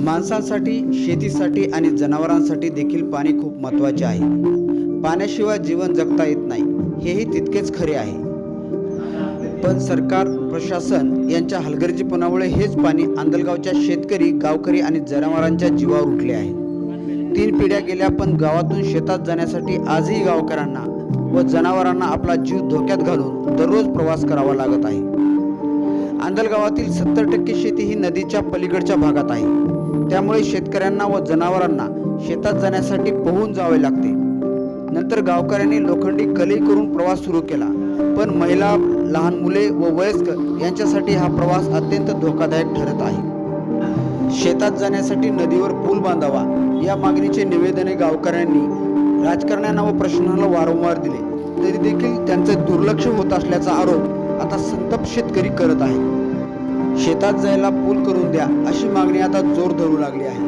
माणसांसाठी, शेतीसाठी आणि जनावरांसाठी देखील पाणी खूप महत्त्वाचे आहे. पाण्याशिवाय जीवन जगता येत नाही, हेही तितकेच खरे आहे. पण सरकार, प्रशासन यांच्या हलगर्जीपणामुळे हेच पाणी आंधळगावच्या शेतकरी, गावकरी आणि जनावरांच्या जीवावर उठले आहे. 3 पिढ्या गेल्या, पण गावातून शेतात जाण्यासाठी आजही गावकऱ्यांना व जनावरांना आपला जीव धोक्यात घालून दररोज प्रवास करावा लागत आहे. आंधळगावातील 70% शेती ही नदीच्या पलीकडच्या भागात आहे. त्यामुळे शेतकऱ्यांना व जनावरांना शेतात जाण्यासाठी पोहून जावे लागते. नंतर गावकऱ्यांनी लोखंडी कलई करून प्रवास सुरू केला. पण महिला, लहान मुले व वयस्क यांच्यासाठी हा प्रवास अत्यंत धोकादायक ठरत आहे. शेतात जाण्यासाठी नदीवर पूल बांधावा या मागणीचे निवेदने गावकऱ्यांनी राजकारण्यांना व प्रशासनाला वारंवार दिले, तरी देखील त्यांचे दुर्लक्ष होत असल्याचा आरोप आता संतप्त शेतकरी करत आहे. शेतात जायला पूल करून द्या अशी मागणी आता जोर धरू लागली आहे.